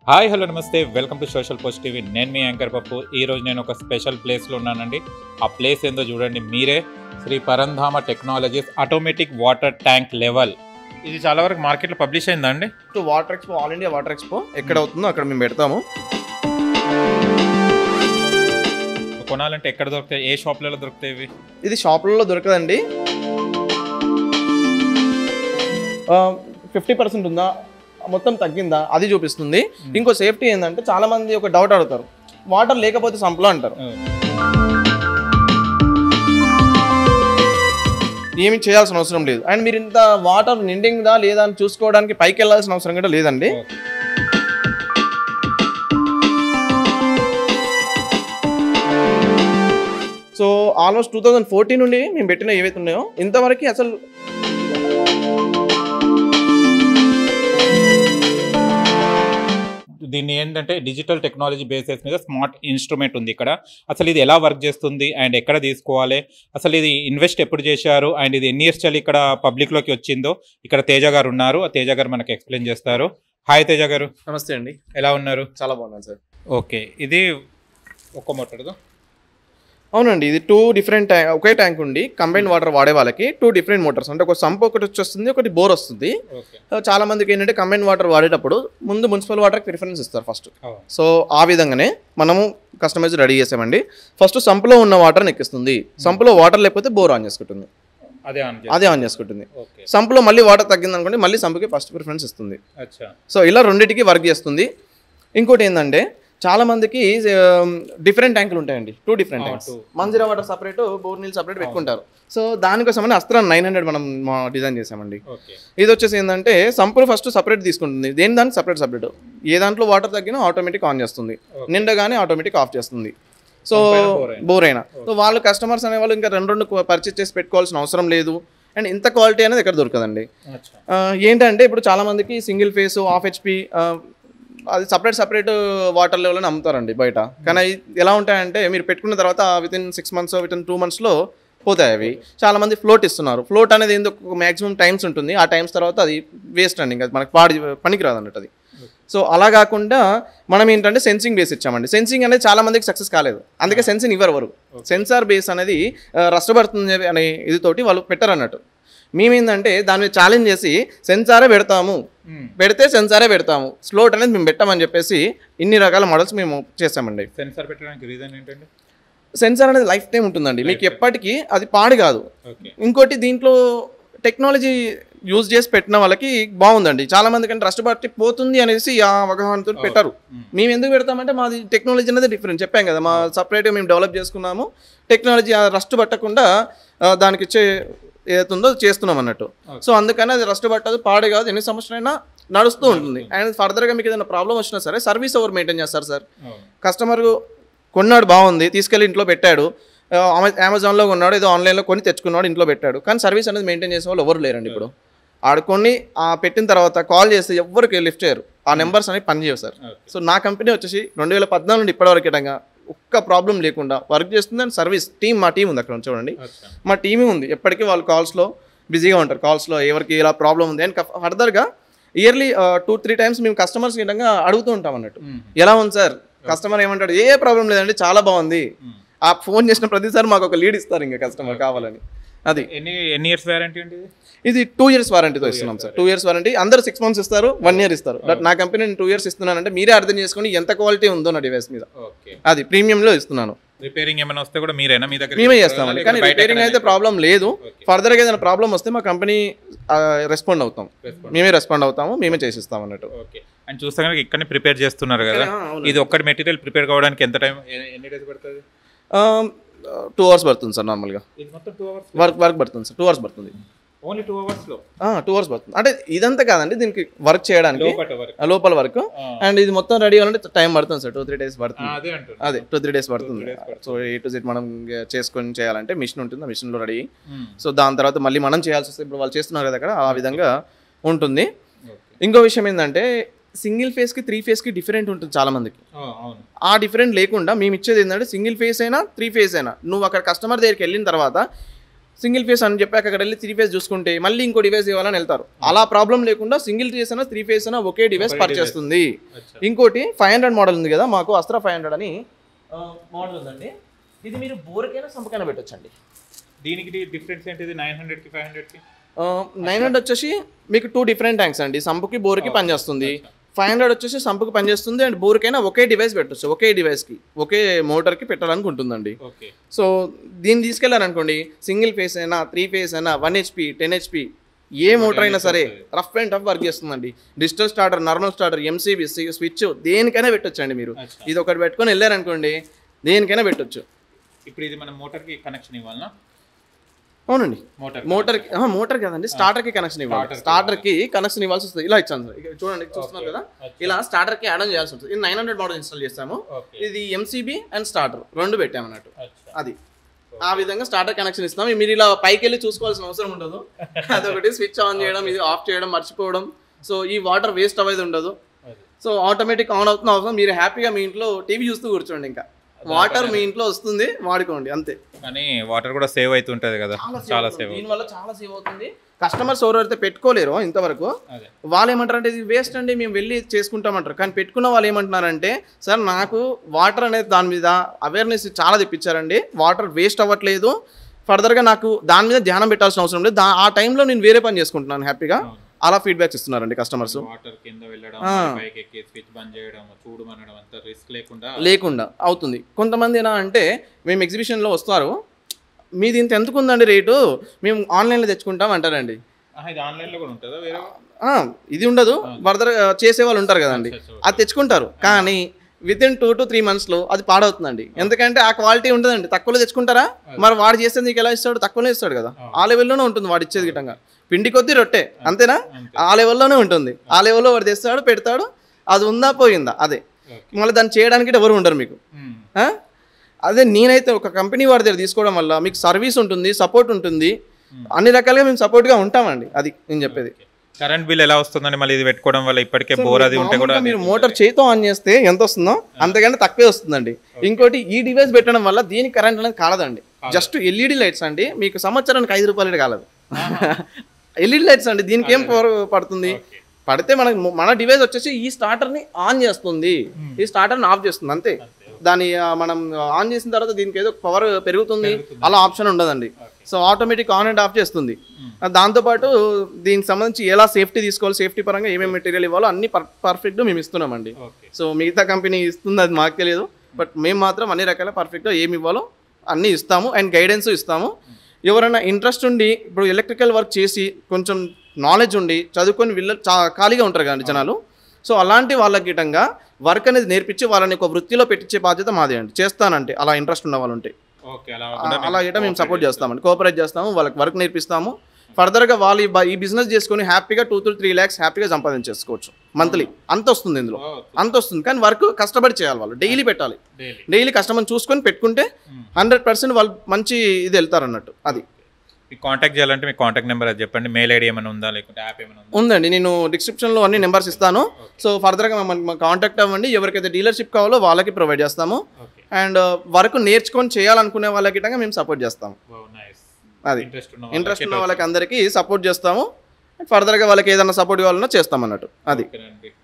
Hi hello నమస్తే welcome to social post TV. నేను మీ యాంకర్ పప్పు. ఈరోజు నేను ఒక స్పెషల్ ప్లేస్లో ఉన్నానండి. ఆ ప్లేస్ ఏందో చూడండి మీరే. Shri Parandhama technologies automatic water tank level. ఇది చాలా వరకు మార్కెట్లో పబ్లిష్ అయిందా అండి? Water expo, all India water expo ఎక్కడ అవుతుందో అక్కడ మేము పెడతాము. కొనాలంటే ఎక్కడ దొరుకుతాయి? ఏ షాప్లలో దొరుకుతాయి ఇవి? ఇది షాపులలో దొరకదండి. 50% ఉందా, మొత్తం తగ్గిందా అది చూపిస్తుంది. ఇంకో సేఫ్టీ ఏంటంటే చాలా మంది ఒక డౌట్ అడుగుతారు, వాటర్ లేకపోతే సంపలో అంటారు. ఏమి చేయాల్సిన అవసరం లేదు. అండ్ మీరు ఇంత వాటర్ నిండిందా లేదా అని చూసుకోవడానికి పైకి వెళ్ళాల్సిన అవసరం కూడా లేదండి. సో ఆల్మోస్ట్ 2014 నుండి మేము పెట్టిన ఏవైతే ఉన్నాయో ఇంతవరకు అసలు దీన్ని ఏంటంటే డిజిటల్ టెక్నాలజీ బేసెస్ మీద స్మార్ట్ ఇన్స్ట్రుమెంట్ ఉంది ఇక్కడ. అసలు ఇది ఎలా వర్క్ చేస్తుంది అండ్ ఎక్కడ తీసుకోవాలి, అసలు ఇది ఇన్వెస్ట్ ఎప్పుడు చేశారు అండ్ ఇది ఎన్ని ఇయర్స్ చాలు ఇక్కడ పబ్లిక్లోకి వచ్చిందో ఇక్కడ తేజ గారు ఉన్నారు. ఆ తేజ గారు మనకు ఎక్స్ప్లెయిన్ చేస్తారు. హాయ్ తేజ గారు. నమస్తే అండి. ఎలా ఉన్నారు? చాలా బాగున్నాను సార్. ఓకే, ఇది ఒక్క మోటార్దో? అవునండి, ఇది 2 డిఫరెంట్ ఒకే ట్యాంక్ ఉండి కంబైన్ వాటర్ వాడే వాళ్ళకి 2 డిఫరెంట్ మోటార్స్, అంటే ఒక సంప్ ఒకటి వచ్చేస్తుంది, ఒకటి బోర్ వస్తుంది. చాలా మందికి ఏంటంటే కంబైన్ వాటర్ వాడేటప్పుడు ముందు మున్సిపల్ వాటర్కి ప్రిఫరెన్స్ ఇస్తారు ఫస్ట్. సో ఆ విధంగానే మనము కస్టమైజ్ రెడీ చేసామండి. ఫస్ట్ సంప్లో ఉన్న వాటర్ని ఎక్కిస్తుంది. సంప్లో వాటర్ లేకపోతే బోర్ ఆన్ చేసుకుంటుంది, అదే ఆన్ చేసుకుంటుంది. సంప్లో మళ్ళీ వాటర్ తగ్గింది అనుకోండి, మళ్ళీ సంప్కి ఫస్ట్ ప్రిఫరెన్స్ ఇస్తుంది. సో ఇలా రెండింటికి వర్క్ చేస్తుంది. ఇంకోటి ఏంటంటే చాలా మందికి డిఫరెంట్ ట్యాంకులు ఉంటాయండి, 2 different tanks. Manjira water separate, bore నీళ్ళు సపరేట్ పెట్టుకుంటారు. సో దానికోసమని అస్త్రా 900 మనం డిజైన్ చేసామండి. ఇది వచ్చేసి ఏంటంటే సంపులు ఫస్ట్ సపరేట్ తీసుకుంటుంది, దానికి సపరేట్. ఏ దాంట్లో వాటర్ తగ్గినా ఆటోమేటిక్ ఆన్ చేస్తుంది, నిండగానే ఆటోమేటిక్ ఆఫ్ చేస్తుంది. సో బోర్ అయినా సో వాళ్ళు కస్టమర్స్ అనే వాళ్ళు ఇంకా రెండు పర్చేస్ చేసి పెట్టుకోవాల్సిన అవసరం లేదు. అండ్ ఇంత క్వాలిటీ అనేది ఎక్కడ దొరకదండి. ఏంటంటే ఇప్పుడు చాలా మందికి సింగిల్ ఫేస్, హాఫ్ హెచ్పి అది సపరేట్ వాటర్ లెవెల్ అని అమ్ముతారండి బయట. కానీ ఎలా ఉంటాయంటే మీరు పెట్టుకున్న తర్వాత వితిన్ 6 months, వితిన్ 2 monthsలో పోతాయి అవి. చాలా మంది ఫ్లోట్ ఇస్తున్నారు. ఫ్లోట్ అనేది ఎందుకు మ్యాక్సిమం టైమ్స్ ఉంటుంది, ఆ టైమ్స్ తర్వాత అది వేస్ట్ అండి, ఇంకా మనకి పనికిరాదు అన్నట్టు అది. సో అలా కాకుండా మనం ఏంటంటే సెన్సింగ్ బేస్ ఇచ్చామండి. సెన్సింగ్ అనేది చాలా మందికి సక్సెస్ కాలేదు, అందుకే సెన్సింగ్ ఇవ్వరు వరకు. సెన్సార్ బేస్ అనేది రష్టపడుతుంది అనే ఇదితోటి వాళ్ళు పెట్టరు అన్నట్టు. మేమేందంటే దాని మీద ఛాలెంజ్ చేసి సెన్సారే పెడతాము, పెడితే సెన్సారే పెడతాము, స్లోట్ అనేది మేము పెట్టామని చెప్పేసి ఇన్ని రకాల మోడల్స్ మేము చేస్తామండి. సెన్సార్ పెట్టడానికి రీజన్ ఏంటంటే సెన్సార్ అనేది లైఫ్ టైం ఉంటుందండి, మీకు ఎప్పటికీ అది పాడు కాదు. ఇంకోటి దీంట్లో టెక్నాలజీ యూజ్ చేసి పెట్టిన వాళ్ళకి బాగుందండి. చాలా మంది కంటే రస్ట్ పట్టి పోతుంది అనేసి ఆ అవగాహనతో పెట్టరు. మేము ఎందుకు పెడతామంటే మాది టెక్నాలజీ అనేది డిఫరెంట్, చెప్పాం కదా, మా సపరేట్గా మేము డెవలప్ చేసుకున్నాము. టెక్నాలజీ రస్ట్ పట్టకుండా దానికి ఇచ్చే ఏదైతుందో చేస్తున్నాం అన్నట్టు. సో అందుకని అది రస్ట్ పట్టదు, పాడే కాదు, ఎన్ని సంవత్సరాలైనా నడుస్తూ ఉంటుంది. అండ్ ఫర్దర్గా మీకు ఏదైనా ప్రాబ్లం వచ్చినా సరే సర్వీస్ ఎవరు మెయింటైన్ చేస్తారు సార్? కస్టమర్ కొన్నాడు, బాగుంది, తీసుకెళ్ళి ఇంట్లో పెట్టాడు, అమెజాన్లో కొన్నాడు, ఏదో ఆన్లైన్లో కొని తెచ్చుకున్నాడు, ఇంట్లో పెట్టాడు, కానీ సర్వీస్ అనేది మెయింటైన్ చేసే వాళ్ళు ఎవరు లేరండి. ఇప్పుడు ఆడుకొని పెట్టిన తర్వాత కాల్ చేస్తే ఎవరికి లిఫ్ట్ చేయరు, ఆ నెంబర్స్ అనేవి పనిచేయవు సార్. సో నా కంపెనీ వచ్చేసి 2014 నుండి ఇప్పటివరకు ఏటంగా ఒక్క ప్రాబ్లం లేకుండా వర్క్ చేస్తుంది. అండ్ సర్వీస్ టీమ్, మా టీం ఉంది అక్కడ చూడండి, మా టీమే ఉంది. ఎప్పటికీ వాళ్ళు కాల్స్లో బిజీగా ఉంటారు, కాల్స్లో ఎవరికి ఇలా ప్రాబ్లం ఉంది. అండ్ ఫర్దర్గా ఇయర్లీ 2-3 times మేము కస్టమర్స్ విధంగా అడుగుతూ ఉంటాం అన్నట్టు, ఎలా ఉంది సార్? కస్టమర్ ఏమంటాడు, ఏ ప్రాబ్లం లేదండి, చాలా బాగుంది. ఆ ఫోన్ చేసిన ప్రతిసారి మాకు ఒక లీడ్ ఇస్తారు ఇంకా కస్టమర్ కావాలని. అది ఎన్ని ఇయర్స్ వారంటీ అండి? ఇది 2 years వారంటీతో ఇస్తున్నాం సార్. 2 years warranty. అందరూ 6 months ఇస్తారు, 1 year ఇస్తారు. బట్ నా కంపెనీ నేను 2 years ఇస్తున్నానంటే మీరే అర్థం చేసుకుని ఎంత క్వాలిటీ ఉందో నా డివైస్ మీద. అది ప్రీమియంలో ఇస్తున్నాను. రిపేరింగ్ ఏమైనా వస్తే కూడా మీరేనా? మీ దగ్గర మేమే చేస్తామండి, కానీ రిపేరింగ్ అయితే ప్రాబ్లం లేదు. ఫర్దర్గా ఏదైనా ప్రాబ్లం వస్తే మా కంపెనీ రెస్పాండ్ అవుతాం, మేమే రెస్పాండ్ అవుతాము, మేమే చేసిస్తాం అన్నట్టు. ఓకే. అండ్ చూస్తే కనుక ఇక్కడనే ప్రిపేర్ చేస్తున్నారు కదా, ఇది ఒక్కటి మెటీరియల్ ప్రిపేర్ కావడానికి ఎంత టైం, ఎన్ని డేస్ పడుతుంది? 2 hours పడుతుంది సార్. నార్మల్గా వర్క్ పడుతుంది సార్, 2 hours పడుతుంది. Only 2 hours? 2 hours పడుతుంది. అంటే ఇదంతా కాదండి, దీనికి వర్క్ చేయడానికి లోపల వర్క్. అండ్ ఇది మొత్తం రెడీ అవ్వాలంటే టైం పడుతుంది సార్, 2-3 days పడుతుంది. అదే 2-3 days పడుతుంది. సో A to Z మనం చేసుకొని చేయాలంటే మిషన్ ఉంటుంది, ఆ మిషన్లో రెడీ. సో దాని తర్వాత మళ్ళీ మనం చేయాల్సి వస్తే, ఇప్పుడు వాళ్ళు చేస్తున్నారు కదా అక్కడ, ఆ విధంగా ఉంటుంది. ఇంకో విషయం ఏంటంటే సింగిల్ ఫేస్కి 3 phase డిఫరెంట్ ఉంటుంది చాలా మందికి. ఆ డిఫరెంట్ లేకుండా మేము ఇచ్చేది ఏంటంటే సింగిల్ ఫేస్ అయినా 3 phase అయినా, నువ్వు అక్కడ కస్టమర్ దగ్గరికి వెళ్ళిన తర్వాత సింగిల్ ఫేస్ అని చెప్పాక అక్కడ వెళ్ళి 3 ఫేస్ చూసుకుంటే మళ్ళీ ఇంకో డివైస్ ఇవ్వాలని వెళ్తారు. అలా ప్రాబ్లం లేకుండా సింగిల్ ఫేస్ అయినా 3 ఫేస్ అయినా ఒకే డివైస్ పర్చేస్తుంది. ఇంకోటి 500 మోడల్ ఉంది కదా, మాకు అస్త్రా 500 అని మోడల్ ఉందండి. ఇది మీరు బోర్కైనా సంపకైనా పెట్టొచ్చండి. దీనికి డిఫరెన్స్ ఏంటిది 900కి 500కి? 900 వచ్చేసి మీకు 2 డిఫరెంట్ ట్యాంక్స్ అండి. సంపుకి బోర్కి పనిచేస్తుంది. 500 వచ్చేసి సంపుకి పనిచేస్తుంది అండ్ బోర్కైనా ఒకే డివైస్ పెట్టచ్చు. ఒకే డివైస్కి ఒకే మోటార్కి పెట్టడానికి ఉంటుందండి. సో దీన్ని తీసుకెళ్ళారనుకోండి, సింగిల్ ఫేస్ అయినా 3 ఫేస్ అయినా 1 HP 10 HP ఏ మోటార్ అయినా సరే రఫ్ అండ్ టఫ్ వర్క్ చేస్తుందండి. Digital starter, normal starter, MCB, switch దేనికైనా పెట్టొచ్చండి. మీరు ఇది ఒకటి పెట్టుకొని వెళ్ళారనుకోండి దేనికైనా పెట్టొచ్చు. ఇప్పుడు ఇది మనం మోటార్కి కనెక్షన్ ఇవ్వాలనా? అవునండి, మోటార్ కదండి, స్టార్టర్ కి కనెక్షన్ ఇవ్వాలి. స్టార్టర్ కి కనెక్షన్ ఇవ్వాల్సి వస్తుంది. ఇలా ఇచ్చాను చూడండి, చూస్తున్నారు కదా, ఇలా స్టార్టర్ కి యాడ్ ఆన్ చేయాల్సి ఉంటుంది. ఇది 900 మోడల్ ఇన్స్టాల్ చేస్తాము. ఇది ఎంసీబీ అండ్ స్టార్టర్ రెండు పెట్టాము అన్నట్టు. అది ఆ విధంగా స్టార్టర్ కనెక్షన్ ఇస్తాం. మీరు ఇలా పైకి వెళ్ళి చూసుకోవాల్సిన అవసరం ఉండదు. అదొకటి స్విచ్ ఆన్ చేయడం, ఇది ఆఫ్ చేయడం మర్చిపోవడం. సో ఈ వాటర్ వేస్ట్ అవ్వేది ఉండదు. సో ఆటోమేటిక్ ఆన్ అవుతున్న అవసరం. మీరు హ్యాపీగా మీ ఇంట్లో టీవీ చూస్తూ కూర్చోండి. ఇంకా వాటర్ మీ ఇంట్లో వస్తుంది, వాడుకోండి అంతే. కానీ వాటర్ కూడా సేవ్ అవుతుంటది కదా, చాలా సేవ్. దీనివల్ల చాలా సేవ్ అవుతుంది. కస్టమర్స్ ఎవరైతే పెట్టుకోలేరో ఇంతవరకు వాళ్ళు ఏమంటారంటే ఇది వేస్ట్ అండి మేము వెళ్ళి చేసుకుంటామంటారు. కానీ పెట్టుకున్న వాళ్ళు ఏమంటున్నారంటే సార్ నాకు వాటర్ అనేది దాని మీద అవేర్నెస్ చాలా తెప్పించారండి, వాటర్ వేస్ట్ అవ్వట్లేదు, ఫర్దర్గా నాకు దాని మీద ధ్యానం పెట్టాల్సిన అవసరం లేదు, ఆ టైంలో నేను వేరే పని చేసుకుంటున్నాను హ్యాపీగా. అలా ఫీడ్బ్యాక్స్ ఇస్తున్నారండి కస్టమర్స్. వాటర్ కింద వెళ్ళడం, పైకి ఎక్కి స్విచ్ బంద్ చేయడం, చూడమనడం అంత రిస్క్ లేకుండా అవుతుంది. కొంతమంది ఎలా అంటే మేము ఎగ్జిబిషన్లో వస్తారు, మీది ఇంత ఎందుకు ఉందండి రేటు, మేము ఆన్లైన్లో తెచ్చుకుంటాం అంటారండి. ఇది ఉండదు, ఫర్దర్ చేసే వాళ్ళు ఉంటారు కదండి, అది తెచ్చుకుంటారు. కానీ వితిన్ 2 to 3 monthsలో అది పాడవుతుందండి. ఎందుకంటే ఆ క్వాలిటీ ఉండదండి. తక్కువలో తెచ్చుకుంటారా, మరి వాడు చేసేది నీకు ఎలా ఇస్తాడు, తక్కువనే ఇస్తాడు కదా. ఆ లెవెల్లోనే ఉంటుంది వాడు ఇచ్చేది గిట్టంగా. పిండి కొద్దీ రొట్టె అంతేనా, ఆ లెవెల్లోనే ఉంటుంది. ఆ లెవెల్లో వాడు తెస్తాడు, పెడతాడు, అది ఉందా పోయిందా అదే. మళ్ళీ దాన్ని చేయడానికి ఎవరు ఉండరు మీకు. అదే నేనైతే ఒక కంపెనీ వాడి దగ్గర తీసుకోవడం వల్ల మీకు సర్వీస్ ఉంటుంది, సపోర్ట్ ఉంటుంది, అన్ని రకాలుగా మేము సపోర్ట్గా ఉంటామండి. అది నేను చెప్పేది. కరెంట్ బిల్ ఎలా వస్తుందండి మళ్ళీ ఇది పెట్టుకోవడం వల్ల? ఇప్పటికే బోర్ అది ఉంటే కూడా మీరు మోటార్ చేతితో ఆన్ చేస్తే ఎంత వస్తుందో అంతకంటే తక్కువే వస్తుందండి. ఇంకోటి ఈ డివైస్ పెట్టడం వల్ల దీనికి కరెంట్ అనేది కాలదండి. జస్ట్ ఎల్ఈడి లైట్స్ అండి, మీకు సంవత్సరానికి 5 రూపాయలు కాలదు. ఎల్ఈడి లైట్స్ అండి, దీనికి ఏం పవర్ పడుతుంది, పడితే మన డివైస్ వచ్చేసి ఈ స్టార్టర్ని ఆన్ చేస్తుంది, ఈ స్టార్టర్ని ఆఫ్ చేస్తుంది అంతే. దాన్ని మనం ఆన్ చేసిన తర్వాత దీనికి ఏదో పవర్ పెరుగుతుంది అలా ఆప్షన్ ఉండదండి. So automatic on and of చేస్తుంది. దాంతోపాటు దీనికి సంబంధించి ఎలా సేఫ్టీ తీసుకోవాలి, సేఫ్టీ పరంగా ఏమేమి మెటీరియల్ ఇవ్వాలో అన్ని పర్ఫెక్ట్గా మేము ఇస్తున్నామండి. సో మిగతా కంపెనీ ఇస్తుంది అది మాకు తెలియదు, బట్ మేము మాత్రం అన్ని రకాల పర్ఫెక్ట్గా ఏమి ఇవ్వాలో అన్నీ ఇస్తాము అండ్ గైడెన్స్ ఇస్తాము. ఎవరైనా ఇంట్రెస్ట్ ఉండి ఇప్పుడు ఎలక్ట్రికల్ వర్క్ చేసి కొంచెం నాలెడ్జ్ ఉండి చదువుకొని వీళ్ళు ఖాళీగా ఉంటారు కదండి జనాలు. సో అలాంటి వాళ్ళకి గిట్టంగా వర్క్ అనేది నేర్పించి వాళ్ళని ఒక వృత్తిలో పెట్టించే బాధ్యత మాదే అండి. చేస్తానంటే అలా ఇంట్రెస్ట్ ఉన్న వాళ్ళు ఉంటే అలా గిట్ట మేము సపోర్ట్ చేస్తామండి, కోఆపరేట్ చేస్తాము, వాళ్ళకి వర్క్ నేర్పిస్తాము. ఫర్దర్గా వాళ్ళు ఈ బిజినెస్ చేసుకుని హ్యాపీగా 2 to 3 lakhs హ్యాపీగా సంపాదించేసుకోవచ్చు మంత్లీ. అంత వస్తుంది ఇందులో, అంత వస్తుంది. కానీ వర్క్ కష్టపడి చేయాలి, వాళ్ళు డైలీ పెట్టాలి. డైలీ కస్టమర్ చూసుకొని పెట్టుకుంటే 100% వాళ్ళు మంచి ఇది వెళ్తారు అన్నట్టు. అది కాంటాక్ట్ చేయాలంటే మీ కాంటాక్ట్ నెంబర్ అది చెప్పండి. మెయిల్ ఐడి ఏమైనా ఉందా, లేకుంటే యాప్ ఏమైనా ఉందండి? నేను డిస్క్రిప్షన్లో అన్ని నెంబర్స్ ఇస్తాను. సో ఫర్దర్గా మమ్మల్ని కాంటాక్ట్ అవ్వండి. ఎవరికైతే డీలర్షిప్ కావాలో వాళ్ళకి ప్రొవైడ్ చేస్తాము. అండ్ వర్క్ నేర్చుకొని చేయాలనుకునే వాళ్ళకి మేము సపోర్ట్ చేస్తాము. అది ఇంట్రెస్ట్ ఉన్న వాళ్ళకి అందరికీ సపోర్ట్ చేస్తాము. ఫర్దర్గా వాళ్ళకి ఏదైనా సపోర్ట్ కావాలన్నా చేస్తాం అన్నట్టు. అది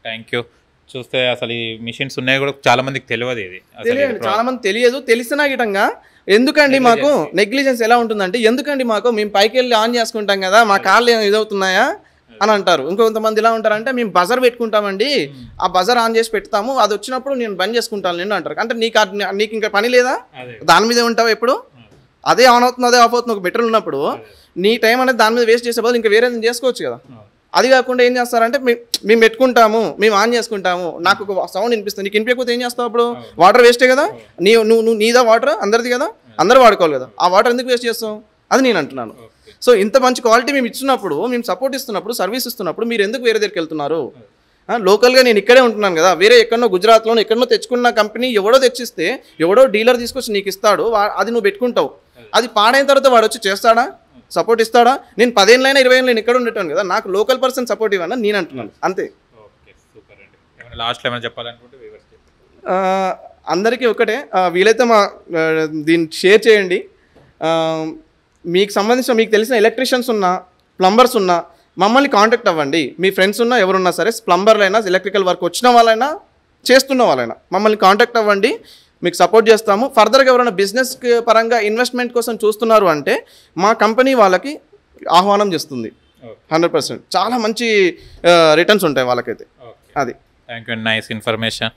థ్యాంక్ యూ. చూస్తే అసలు ఈ మిషన్స్ ఉన్నాయి కూడా చాలా మందికి తెలియదు. ఇది తెలియదు, చాలా మంది తెలియదు. తెలిసినా గిటంగా ఎందుకండి మాకు నెగ్లిజెన్స్ ఎలా ఉంటుందంటే, ఎందుకండి మాకు మేము పైకి వెళ్ళి ఆన్ చేసుకుంటాం కదా, మా కాళ్ళు ఇదవుతున్నాయా అని అంటారు. ఇంకొంతమంది ఇలా ఉంటారంటే మేము బజర్ పెట్టుకుంటామండి, ఆ బజర్ ఆన్ చేసి పెడతాము, అది వచ్చినప్పుడు నేను బంద్ చేసుకుంటాను నేను అంటారు. అంటే నీకు ఇంకా పని లేదా, దాని మీదే ఉంటావు ఎప్పుడు, అదే ఆన్ అవుతుంది అదే ఆఫ్ అవుతుంది. ఒక బెటర్ ఉన్నప్పుడు నీ టైం అనేది దాని మీద వేస్ట్ చేసే బదులు ఇంకా వేరే చేసుకోవచ్చు కదా. అది కాకుండా ఏం చేస్తారంటే మేము పెట్టుకుంటాము, మేము ఆన్ చేసుకుంటాము, నాకు ఒక సౌండ్ వినిపిస్తుంది, నీకు వినిపించకపోతే ఏం చేస్తావు? అప్పుడు వాటర్ వేస్టే కదా, నువ్వు నీదా వాటర్ అందరిది కదా, అందరూ వాడుకోవాలి కదా, ఆ వాటర్ ఎందుకు వేస్ట్ చేస్తావు? అది నేను అంటున్నాను. సో ఇంత మంచి క్వాలిటీ మేము ఇచ్చినప్పుడు, మేము సపోర్ట్ ఇస్తున్నప్పుడు, సర్వీస్ ఇస్తున్నప్పుడు మీరు ఎందుకు వేరే దగ్గరికి వెళ్తున్నారు? లోకల్గా నేను ఇక్కడే ఉంటున్నాను కదా, వేరే ఎక్కడో గుజరాత్లోనో ఎక్కడో తెచ్చుకున్న కంపెనీ ఎవడో తెచ్చిస్తే ఎవడో డీలర్ తీసుకొచ్చి నీకు ఇస్తాడు, అది నువ్వు పెట్టుకుంటావు. అది పాడైన తర్వాత వాడు వచ్చి చేస్తాడా, సపోర్ట్ ఇస్తాడా? నేను 10 ఏళ్ళైనా 20 ఏళ్ళు నేను ఇక్కడ ఉండేటాను కదా, నాకు లోకల్ పర్సన్ సపోర్ట్ ఇవ్వనా నేను అంటున్నాను అంతే. అందరికీ ఒకటే, వీలైతే దీన్ని షేర్ చేయండి. మీకు సంబంధించిన మీకు తెలిసిన ఎలక్ట్రీషియన్స్ ఉన్నా, ప్లంబర్స్ ఉన్నా మమ్మల్ని కాంటాక్ట్ అవ్వండి. మీ ఫ్రెండ్స్ ఉన్నా ఎవరున్నా సరే, ప్లంబర్లైనా, ఎలక్ట్రికల్ వర్క్ వచ్చిన వాళ్ళైనా, చేస్తున్న వాళ్ళైనా మమ్మల్ని కాంటాక్ట్ అవ్వండి, మీకు సపోర్ట్ చేస్తాము. ఫర్దర్గా ఎవరైనా బిజినెస్ పరంగా ఇన్వెస్ట్మెంట్ కోసం చూస్తున్నారు అంటే మా కంపెనీ వాళ్ళకి ఆహ్వానం చేస్తుంది. 100% చాలా మంచి రిటర్న్స్ ఉంటాయి వాళ్ళకైతే. అది థ్యాంక్ యూ, నైస్ ఇన్ఫర్మేషన్.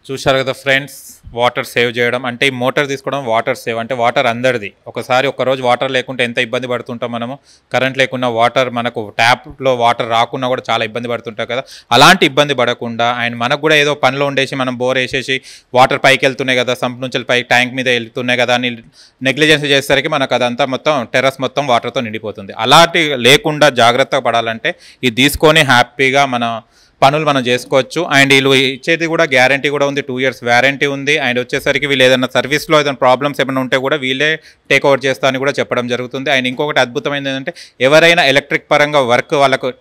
చూశారు కదా ఫ్రెండ్స్, వాటర్ సేవ్ చేయడం అంటే ఈ మోటార్ తీసుకోవడం వాటర్ సేవ్ అంటే వాటర్ అందరిది. ఒకసారి ఒక్కరోజు వాటర్ లేకుంటే ఎంత ఇబ్బంది పడుతుంటాం మనము. కరెంట్ లేకున్నా వాటర్ మనకు ట్యాప్లో వాటర్ రాకున్నా కూడా చాలా ఇబ్బంది పడుతుంటాం కదా. అలాంటి ఇబ్బంది పడకుండా అండ్ మనకు కూడా ఏదో పనిలో ఉండేసి మనం బోర్ వేసేసి వాటర్ పైకి వెళ్తున్నాయి కదా, సంప్ నుంచి పైకి ట్యాంక్ మీద వెళ్తున్నాయి కదా అని నెగ్లిజెన్స్ చేసేసరికి మనకు అదంతా మొత్తం టెర్రస్ మొత్తం వాటర్తో నిండిపోతుంది. అలాంటి లేకుండా జాగ్రత్తగా పడాలంటే ఇది తీసుకొని హ్యాపీగా మన పనులు మనం చేసుకోవచ్చు. అండ్ వీళ్ళు ఇచ్చేది కూడా గ్యారంటీ కూడా ఉంది, 2 years వ్యారంటీ ఉంది. అండ్ వచ్చేసరికి వీళ్ళు ఏదైనా సర్వీస్లో ఏదైనా ప్రాబ్లమ్స్ ఏమైనా ఉంటే కూడా వీళ్ళే టేక్ ఓవర్ చేస్తా అని కూడా చెప్పడం జరుగుతుంది. అండ్ ఇంకొకటి అద్భుతమైనది ఏంటంటే ఎవరైనా ఎలక్ట్రిక్ పరంగా వర్క్ వాళ్ళకు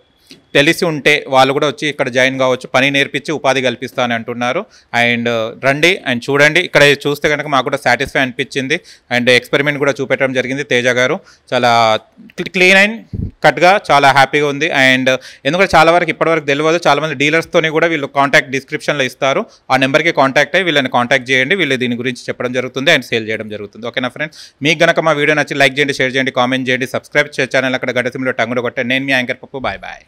తెలిసి ఉంటే వాళ్ళు కూడా వచ్చి ఇక్కడ జాయిన్ కావచ్చు, పని నేర్పించి ఉపాధి కల్పిస్తానని అంటున్నారు. అండ్ రండి అండ్ చూడండి, ఇక్కడ చూస్తే కనుక మాకు కూడా సాటిస్ఫై అనిపించింది. అండ్ ఎక్స్పెరిమెంట్ కూడా చూపెట్టడం జరిగింది తేజ గారు. చాలా క్లీన్ అండ్ కట్గా చాలా హ్యాపీగా ఉంది. అండ్ ఎందుకంటే చాలా వరకు ఇప్పటివరకు తెలియదు, చాలామంది డీలర్స్తోని కూడా వీళ్ళు కాంటాక్ట్ డిస్క్రిప్షన్లో ఇస్తారు, ఆ నెంబర్కి కాంటాక్ట్ అయ్యి వీళ్ళని కాంటాక్ట్ చేయండి, వీళ్ళు దీని గురించి చెప్పడం జరుగుతుంది అండ్ సేల్ చేయడం జరుగుతుంది. ఓకేనా ఫ్రెండ్స్, మీకు కనుక మా వీడియో నచ్చి లైక్ చేయండి, షేర్ చేయండి, కామెంట్ చేయండి, సబ్స్క్రైబ్ ఛానల్ అక్కడ గడ్డ సిమ్లో టంగుడు కొట్టే. నేను మీ యాంకర్ పప్పు. Bye bye.